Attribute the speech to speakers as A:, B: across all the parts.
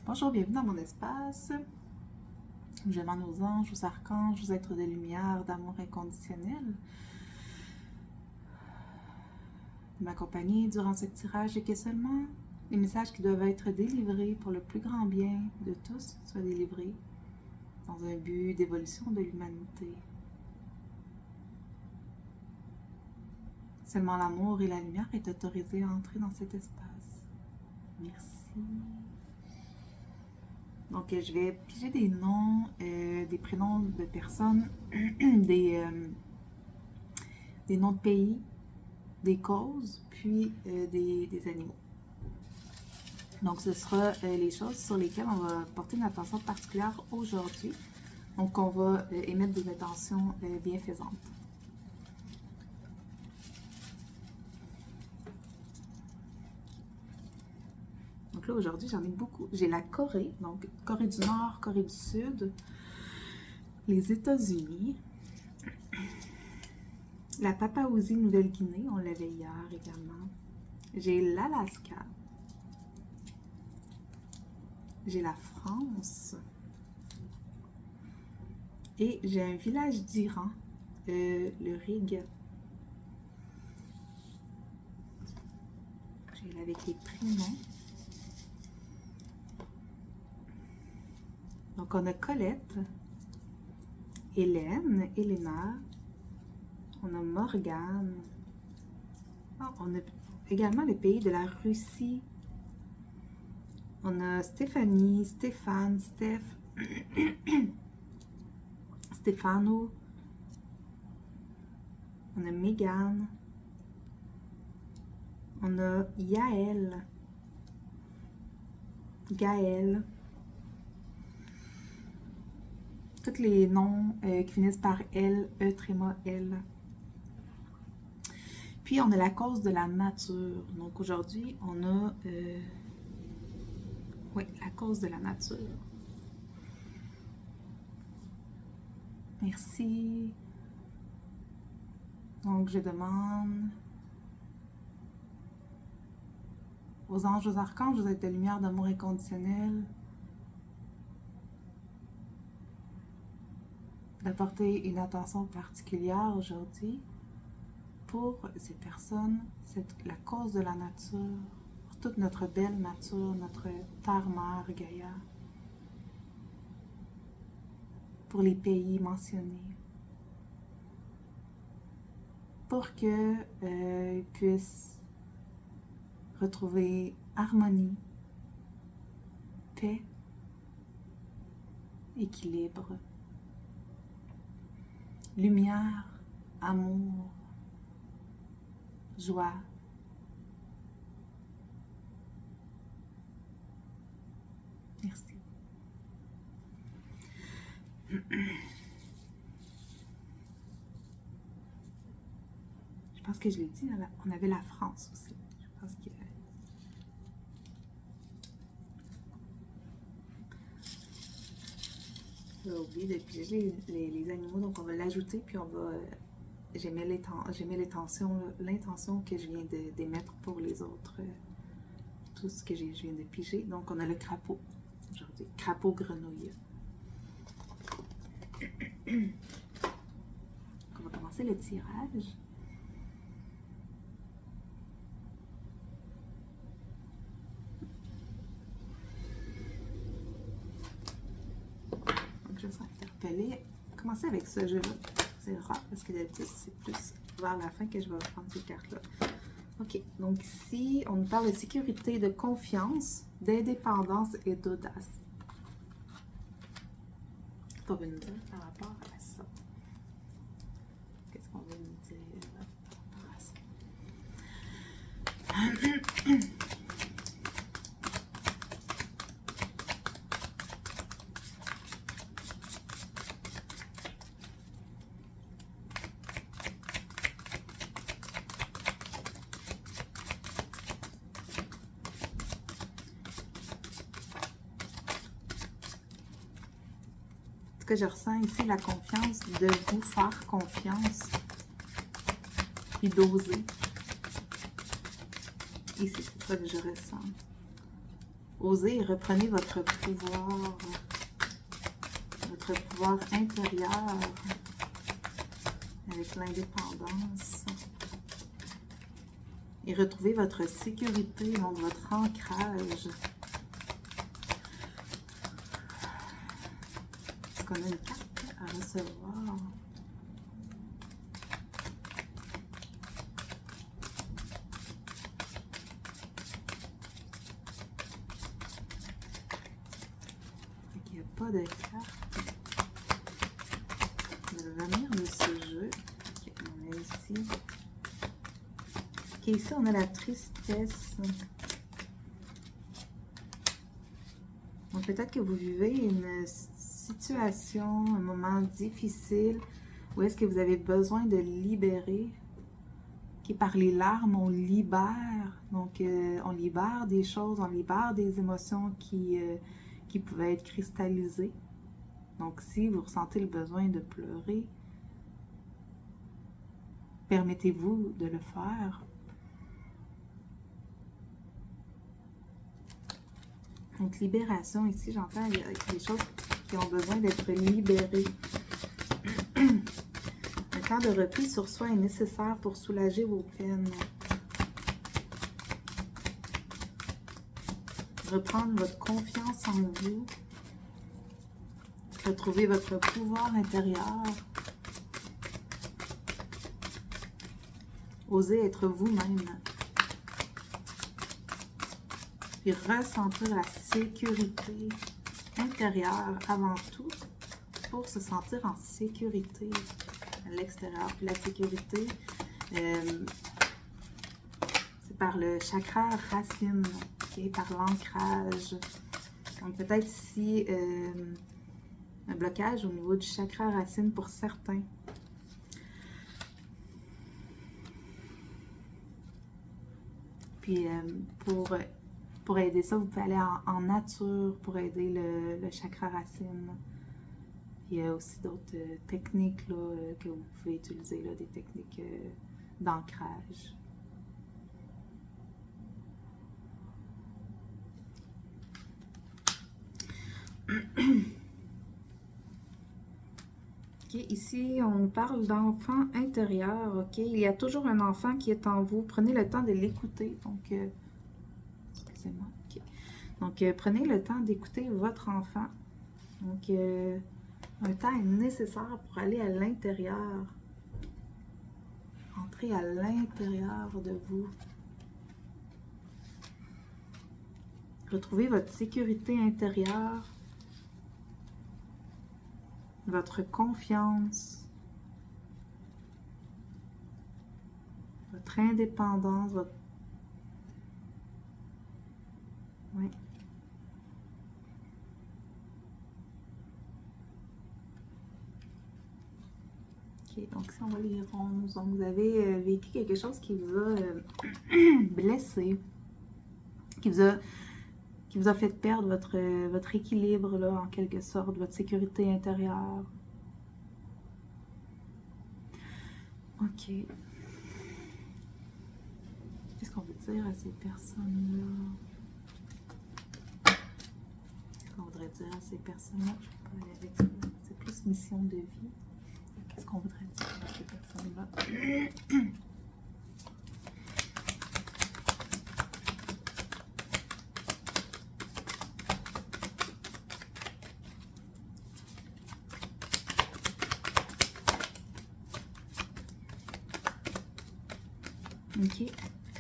A: Bonjour, bienvenue dans mon espace. Je demande aux anges, aux archanges, aux êtres de lumière, d'amour inconditionnel de m'accompagner durant ce tirage et que seulement les messages qui doivent être délivrés pour le plus grand bien de tous soient délivrés dans un but d'évolution de l'humanité. Seulement l'amour et la lumière est autorisé à entrer dans cet espace. Merci. Donc, je vais piger des noms, des prénoms de personnes, des noms de pays, des causes, puis des animaux. Donc, ce sera les choses sur lesquelles on va porter une attention particulière aujourd'hui. Donc, on va émettre des intentions bienfaisantes. Donc là, aujourd'hui, j'en ai beaucoup. J'ai la Corée, donc Corée du Nord, Corée du Sud, les États-Unis, la Papouasie-Nouvelle-Guinée, on l'avait hier également. J'ai l'Alaska. J'ai la France. Et j'ai un village d'Iran, le Rig. J'ai avec les prénoms. Donc, on a Colette, Hélène, Elena, on a Morgane, on a également le pays de la Russie, on a Stéphanie, Stéphane, Stéphano, on a Mégane, on a Yaël, Gaël, tous les noms qui finissent par L, E, tréma, L. Puis, on a la cause de la nature. Donc, aujourd'hui, on a la cause de la nature. Merci. Donc, je demande aux anges, aux archanges, aux êtres de lumière, d'amour inconditionnel, d'apporter une attention particulière aujourd'hui pour ces personnes, la cause de la nature, pour toute notre belle nature, notre terre-mère Gaïa, pour les pays mentionnés, pour qu'ils puissent retrouver harmonie, paix, équilibre, lumière, amour, joie. Merci. Je pense que je l'ai dit, on avait la France aussi. Je pense que... J'ai oublié de piger les animaux, donc on va l'ajouter, puis on va... J'émets l'intention que je viens d'émettre pour les autres, tout ce que je viens de piger. Donc, on a le crapaud aujourd'hui, crapaud-grenouille. On va commencer le tirage. Donc, je me sens interpellée. Commencer avec ce jeu-là. C'est rare parce que d'habitude, c'est plus vers la fin que je vais prendre ces cartes-là. OK. Donc ici, on nous parle de sécurité, de confiance, d'indépendance et d'audace. Qu'est-ce qu'on veut nous dire par rapport à ça? Qu'est-ce qu'on veut nous dire par rapport à ça? Que je ressens ici la confiance, de vous faire confiance et d'oser. Ici, c'est ça que je ressens. Osez et reprenez votre pouvoir intérieur avec l'indépendance. Et retrouvez votre sécurité, donc votre ancrage. Est-ce qu'on a une carte à recevoir? Il n'y a pas de carte. Le venir de ce jeu. Okay, on est ici. Ok, ici on a la tristesse. Donc peut-être que vous vivez une situation, un moment difficile où est-ce que vous avez besoin de libérer. Okay, par les larmes, on libère. Donc on libère des choses, on libère des émotions qui pouvaient être cristallisées. Donc si vous ressentez le besoin de pleurer, permettez-vous de le faire. Donc, libération, ici, j'entends, il y a des choses qui ont besoin d'être libérées. Un temps de repli sur soi est nécessaire pour soulager vos peines. Reprendre votre confiance en vous. Retrouver votre pouvoir intérieur. Osez être vous-même. Puis ressentir la sécurité intérieure avant tout pour se sentir en sécurité à l'extérieur. Puis la sécurité, c'est par le chakra racine, okay? Par l'ancrage. Donc peut-être ici un blocage au niveau du chakra racine pour certains. Puis pour aider ça, vous pouvez aller en nature pour aider le chakra racine. Il y a aussi d'autres techniques là, que vous pouvez utiliser, là, des techniques d'ancrage. Okay, ici, on parle d'enfant intérieur. Okay? Il y a toujours un enfant qui est en vous. Prenez le temps de l'écouter. Donc, excusez-moi. Okay. Donc, prenez le temps d'écouter votre enfant. Donc, un temps est nécessaire pour aller à l'intérieur. Entrez à l'intérieur de vous. Retrouvez votre sécurité intérieure. Votre confiance. Votre indépendance. Oui. Ok, donc si on va les ronces, donc vous avez vécu quelque chose qui vous a blessé, qui vous a fait perdre votre équilibre, là, en quelque sorte, votre sécurité intérieure. Ok. Qu'est-ce qu'on veut dire à ces personnes-là? Qu'est-ce qu'on voudrait dire à ces personnes-là? Je peux pas aller avec ça. C'est plus mission de vie. Qu'est-ce qu'on voudrait dire à ces personnes-là? Ok.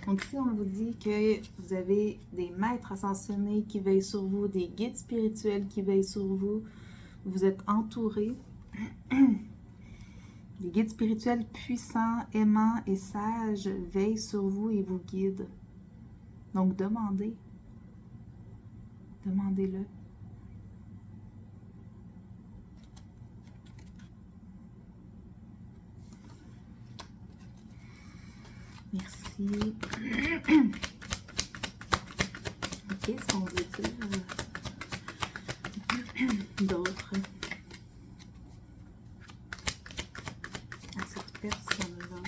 A: Donc ici, on vous dit que vous avez des maîtres ascensionnés qui veillent sur vous, des guides spirituels qui veillent sur vous. Vous êtes entourés. Des guides spirituels puissants, aimants et sages veillent sur vous et vous guident. Donc demandez. Demandez-le. Merci. Ok, qu'est-ce qu'on veut dire d'autres à cette personne-là?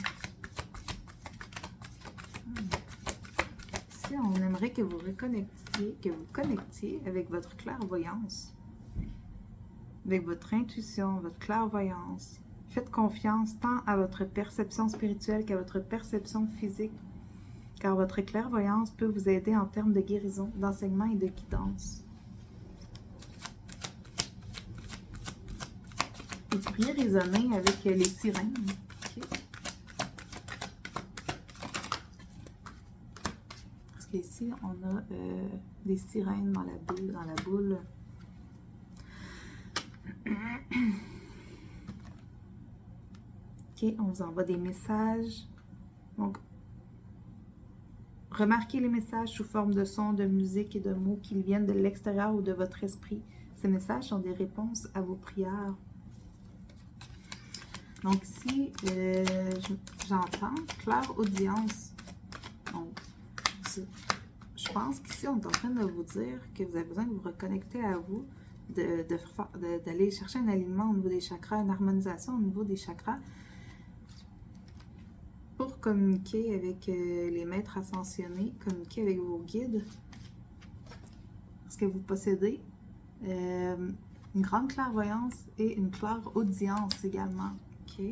A: Ici, on aimerait que que vous reconnectiez, que vous connectiez avec votre clairvoyance, avec votre intuition, votre clairvoyance. Faites confiance tant à votre perception spirituelle qu'à votre perception physique, car votre clairvoyance peut vous aider en termes de guérison, d'enseignement et de guidance. Vous pourriez raisonner avec les sirènes. Okay. Parce qu'ici, on a des sirènes dans la boule. Ok, on vous envoie des messages. Donc, remarquez les messages sous forme de sons, de musique et de mots qui viennent de l'extérieur ou de votre esprit. Ces messages sont des réponses à vos prières. Donc, si j'entends clairaudience, donc, je pense qu'ici, on est en train de vous dire que vous avez besoin de vous reconnecter à vous, d'aller chercher un alignement au niveau des chakras, une harmonisation au niveau des chakras, pour communiquer avec les maîtres ascensionnés, communiquer avec vos guides, parce que vous possédez une grande clairvoyance et une clairaudience également. OK?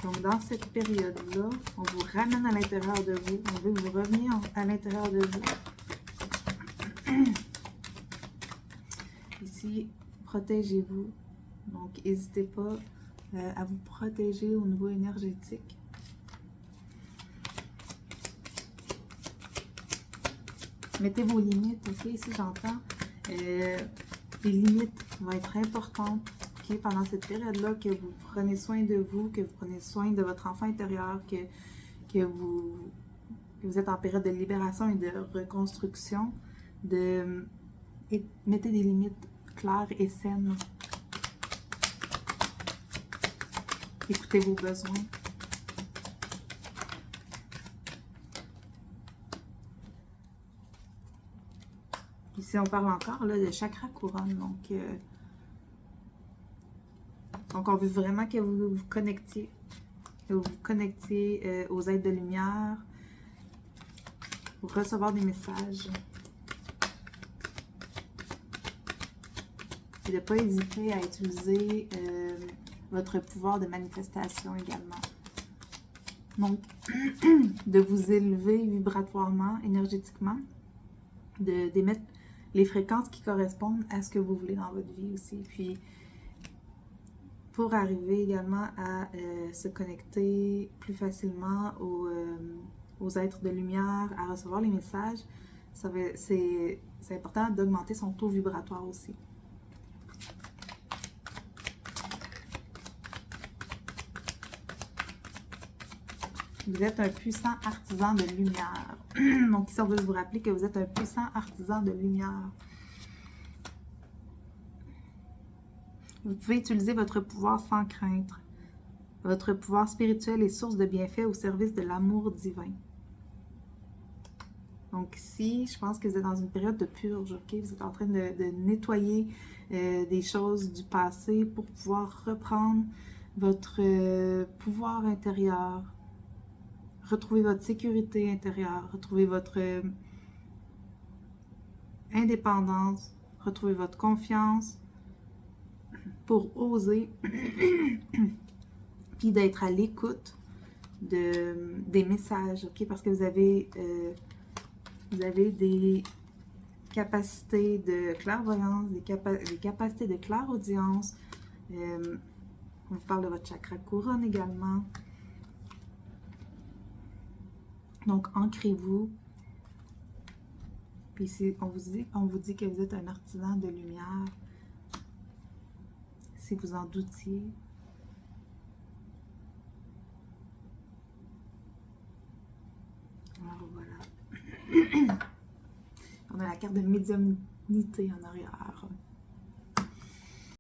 A: Donc, dans cette période-là, on vous ramène à l'intérieur de vous. On veut vous revenir à l'intérieur de vous. Ici, protégez-vous. Donc, n'hésitez pas à vous protéger au niveau énergétique. Mettez vos limites, ok? Ici, j'entends les limites vont être importantes, ok? Pendant cette période-là, que vous prenez soin de vous, que vous prenez soin de votre enfant intérieur, que vous êtes en période de libération et de reconstruction, mettez des limites claires et saines. Écoutez vos besoins. Ici, on parle encore là, de chakra couronne. Donc, on veut vraiment que vous vous connectiez. Que vous vous connectiez aux êtres de lumière pour recevoir des messages. Et de ne pas hésiter à utiliser votre pouvoir de manifestation également. Donc, de vous élever vibratoirement, énergétiquement, d'émettre les fréquences qui correspondent à ce que vous voulez dans votre vie aussi. Puis, pour arriver également à se connecter plus facilement aux êtres de lumière, à recevoir les messages, c'est important d'augmenter son taux vibratoire aussi. Vous êtes un puissant artisan de lumière. Donc ici, on veut vous rappeler que vous êtes un puissant artisan de lumière. Vous pouvez utiliser votre pouvoir sans crainte. Votre pouvoir spirituel est source de bienfaits au service de l'amour divin. Donc ici, je pense que vous êtes dans une période de purge, ok? Vous êtes en train de nettoyer des choses du passé pour pouvoir reprendre votre pouvoir intérieur, retrouver votre sécurité intérieure, retrouver votre indépendance, retrouver votre confiance pour oser, puis d'être à l'écoute des messages, ok? Parce que vous avez des capacités de clairvoyance, des capacités de clairaudience. On vous parle de votre chakra couronne également. Donc, ancrez-vous. Puis ici, on vous dit que vous êtes un artisan de lumière. Si vous en doutiez. Alors voilà. On a la carte de médiumnité en arrière.